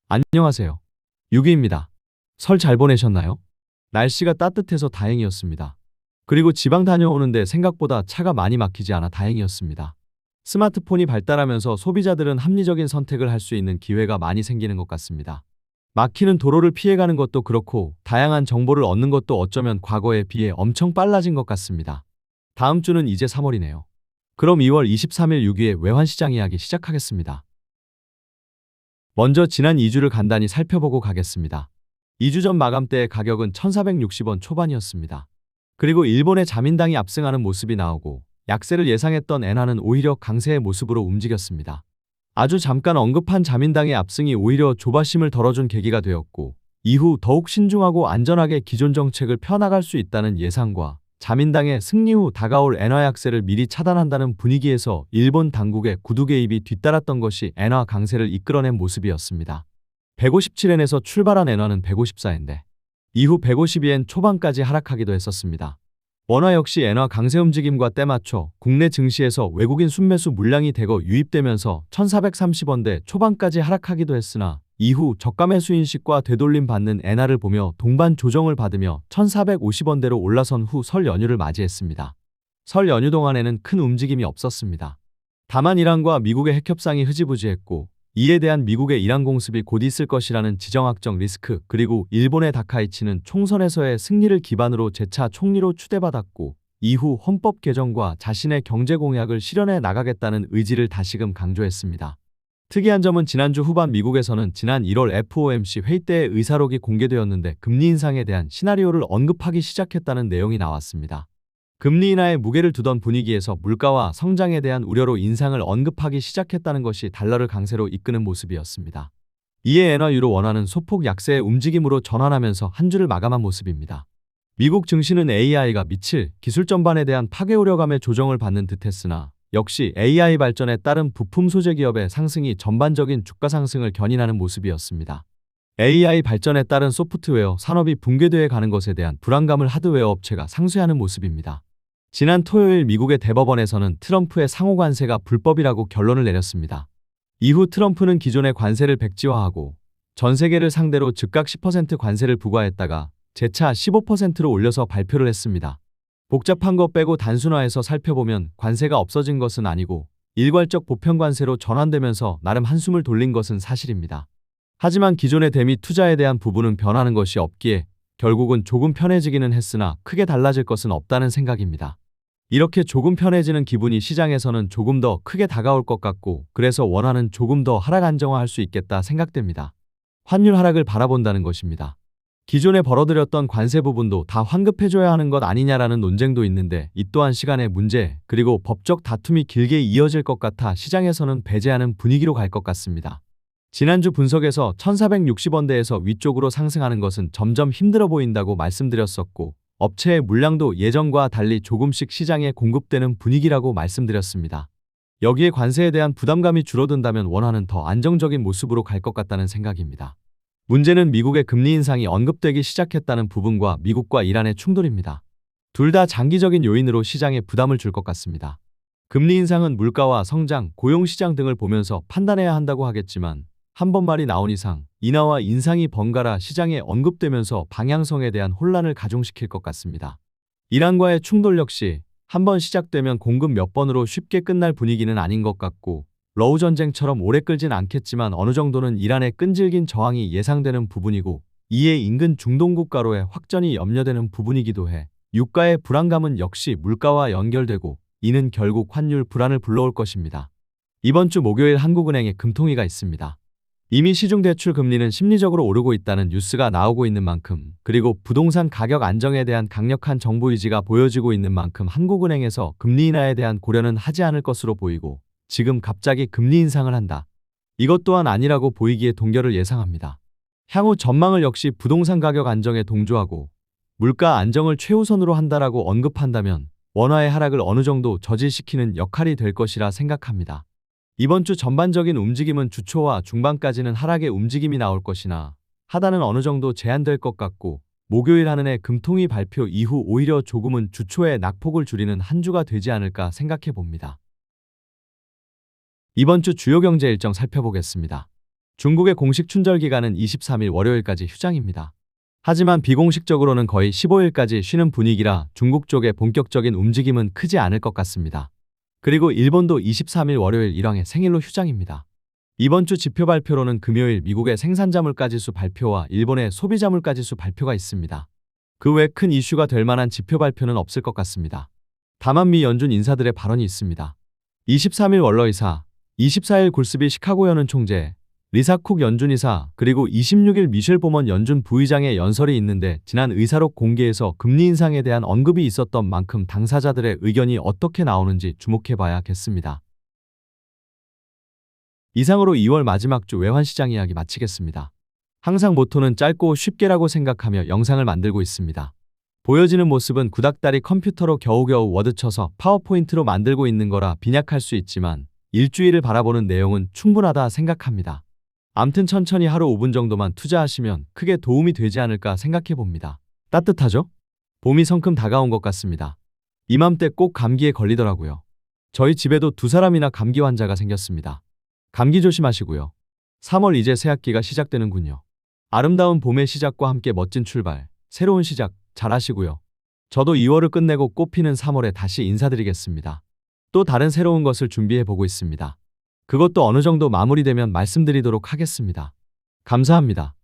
안녕하세요. 유기입니다. 설 잘 보내셨나요? 날씨가 따뜻해서 다행이었습니다. 그리고 지방 다녀오는데 생각보다 차가 많이 막히지 않아 다행이었습니다. 스마트폰이 발달하면서 소비자들은 합리적인 선택을 할 수 있는 기회가 많이 생기는 것 같습니다. 막히는 도로를 피해가는 것도 그렇고 다양한 정보를 얻는 것도 어쩌면 과거에 비해 엄청 빨라진 것 같습니다. 다음 주는 이제 3월이네요. 그럼 2월 23일 6위의 외환시장 이야기 시작하겠습니다. 먼저 지난 2주를 간단히 살펴보고 가겠습니다. 2주 전 마감대의 가격은 1460원 초반이었습니다. 그리고 일본의 자민당이 압승하는 모습이 나오고 약세를 예상했던 엔화는 오히려 강세의 모습으로 움직였습니다. 아주 잠깐 언급한 자민당의 압승이 오히려 조바심을 덜어준 계기가 되었고 이후 더욱 신중하고 안전하게 기존 정책을 펴나갈 수 있다는 예상과 자민당의 승리 후 다가올 엔화 약세를 미리 차단한다는 분위기에서 일본 당국의 구두 개입이 뒤따랐던 것이 엔화 강세를 이끌어낸 모습이었습니다. 157엔에서 출발한 엔화는 154엔대 이후 152엔 초반까지 하락하기도 했었습니다. 원화 역시 엔화 강세 움직임과 때맞춰 국내 증시에서 외국인 순매수 물량이 대거 유입되면서 1430원대 초반까지 하락하기도 했으나 이후 저가 매수 인식과 되돌림 받는 엔화를 보며 동반 조정을 받으며 1450원대로 올라선 후 설 연휴를 맞이했습니다. 설 연휴 동안에는 큰 움직임이 없었습니다. 다만 이란과 미국의 핵협상이 흐지부지했고 이에 대한 미국의 이란 공습이 곧 있을 것이라는 지정학적 리스크 그리고 일본의 다카이치는 총선에서의 승리를 기반으로 재차 총리로 추대받았고 이후 헌법 개정과 자신의 경제 공약을 실현해 나가겠다는 의지를 다시금 강조했습니다. 특이한 점은 지난주 후반 미국에서는 지난 1월 FOMC 회의 때의 의사록이 공개되었는데 금리 인상에 대한 시나리오를 언급하기 시작했다는 내용이 나왔습니다. 금리 인하에 무게를 두던 분위기에서 물가와 성장에 대한 우려로 인상을 언급하기 시작했다는 것이 달러를 강세로 이끄는 모습이었습니다. 이에 엔화 유로 원화는 소폭 약세의 움직임으로 전환하면서 한 주를 마감한 모습입니다. 미국 증시는 AI가 미칠 기술 전반에 대한 파괴 우려감에 조정을 받는 듯했으나 역시 AI 발전에 따른 부품 소재 기업의 상승이 전반적인 주가 상승을 견인하는 모습이었습니다. AI 발전에 따른 소프트웨어 산업이 붕괴되어 가는 것에 대한 불안감을 하드웨어 업체가 상쇄하는 모습입니다. 지난 토요일 미국의 대법원에서는 트럼프의 상호 관세가 불법이라고 결론을 내렸습니다. 이후 트럼프는 기존의 관세를 백지화하고 전 세계를 상대로 즉각 10% 관세를 부과했다가 재차 15%로 올려서 발표를 했습니다. 복잡한 거 빼고 단순화해서 살펴보면 관세가 없어진 것은 아니고 일괄적 보편 관세로 전환되면서 나름 한숨을 돌린 것은 사실입니다. 하지만 기존의 대미 투자에 대한 부분은 변하는 것이 없기에 결국은 조금 편해지기는 했으나 크게 달라질 것은 없다는 생각입니다. 이렇게 조금 편해지는 기분이 시장에서는 조금 더 크게 다가올 것 같고 그래서 원화는 조금 더 하락 안정화할 수 있겠다 생각됩니다. 환율 하락을 바라본다는 것입니다. 기존에 벌어들였던 관세 부분도 다 환급해줘야 하는 것 아니냐라는 논쟁도 있는데 이 또한 시간의 문제 그리고 법적 다툼이 길게 이어질 것 같아 시장에서는 배제하는 분위기로 갈 것 같습니다. 지난주 분석에서 1460원대에서 위쪽으로 상승하는 것은 점점 힘들어 보인다고 말씀드렸었고 업체의 물량도 예전과 달리 조금씩 시장에 공급되는 분위기라고 말씀드렸습니다. 여기에 관세에 대한 부담감이 줄어든다면 원화는 더 안정적인 모습으로 갈 것 같다는 생각입니다. 문제는 미국의 금리 인상이 언급되기 시작했다는 부분과 미국과 이란의 충돌입니다. 둘 다 장기적인 요인으로 시장에 부담을 줄 것 같습니다. 금리 인상은 물가와 성장, 고용시장 등을 보면서 판단해야 한다고 하겠지만 한 번 말이 나온 이상 인하와 인상이 번갈아 시장에 언급되면서 방향성에 대한 혼란을 가중시킬 것 같습니다. 이란과의 충돌 역시 한 번 시작되면 공급 몇 번으로 쉽게 끝날 분위기는 아닌 것 같고 러우 전쟁처럼 오래 끌진 않겠지만 어느 정도는 이란의 끈질긴 저항이 예상되는 부분이고 이에 인근 중동 국가로의 확전이 염려되는 부분이기도 해 유가의 불안감은 역시 물가와 연결되고 이는 결국 환율 불안을 불러올 것입니다. 이번 주 목요일 한국은행에 금통위가 있습니다. 이미 시중대출 금리는 심리적으로 오르고 있다는 뉴스가 나오고 있는 만큼 그리고 부동산 가격 안정에 대한 강력한 정부 의지가 보여지고 있는 만큼 한국은행에서 금리 인하에 대한 고려는 하지 않을 것으로 보이고 지금 갑자기 금리 인상을 한다. 이것 또한 아니라고 보이기에 동결을 예상합니다. 향후 전망을 역시 부동산 가격 안정에 동조하고 물가 안정을 최우선으로 한다라고 언급한다면 원화의 하락을 어느 정도 저지시키는 역할이 될 것이라 생각합니다. 이번 주 전반적인 움직임은 주 초와 중반까지는 하락의 움직임이 나올 것이나 하단은 어느 정도 제한될 것 같고 목요일 한은의 금통위 발표 이후 오히려 조금은 주 초에 낙폭을 줄이는 한 주가 되지 않을까 생각해 봅니다. 이번 주 주요 경제 일정 살펴보겠습니다. 중국의 공식 춘절 기간은 23일 월요일까지 휴장입니다. 하지만 비공식적으로는 거의 15일까지 쉬는 분위기라 중국 쪽의 본격적인 움직임은 크지 않을 것 같습니다. 그리고 일본도 23일 월요일 일왕의 생일로 휴장입니다. 이번 주 지표 발표로는 금요일 미국의 생산자 물가지수 발표와 일본의 소비자 물가지수 발표가 있습니다. 그 외 큰 이슈가 될 만한 지표 발표는 없을 것 같습니다. 다만 미 연준 인사들의 발언이 있습니다. 23일 월러 이사, 24일 굴스비 시카고 연은 총재, 리사 쿡 연준 이사, 그리고 26일 미셸 보먼 연준 부의장의 연설이 있는데 지난 의사록 공개에서 금리 인상에 대한 언급이 있었던 만큼 당사자들의 의견이 어떻게 나오는지 주목해봐야겠습니다. 이상으로 2월 마지막 주 외환시장 이야기 마치겠습니다. 항상 모토는 짧고 쉽게라고 생각하며 영상을 만들고 있습니다. 보여지는 모습은 구닥다리 컴퓨터로 겨우겨우 워드 쳐서 파워포인트로 만들고 있는 거라 빈약할 수 있지만 일주일을 바라보는 내용은 충분하다 생각합니다. 암튼 천천히 하루 5분 정도만 투자하시면 크게 도움이 되지 않을까 생각해 봅니다. 따뜻하죠? 봄이 성큼 다가온 것 같습니다. 이맘때 꼭 감기에 걸리더라고요. 저희 집에도 2사람이나 감기 환자가 생겼습니다. 감기 조심하시고요. 3월 이제 새학기가 시작되는군요. 아름다운 봄의 시작과 함께 멋진 출발, 새로운 시작 잘 하시고요. 저도 2월을 끝내고 꽃피는 3월에 다시 인사드리겠습니다. 또 다른 새로운 것을 준비해 보고 있습니다. 그것도 어느 정도 마무리되면 말씀드리도록 하겠습니다. 감사합니다.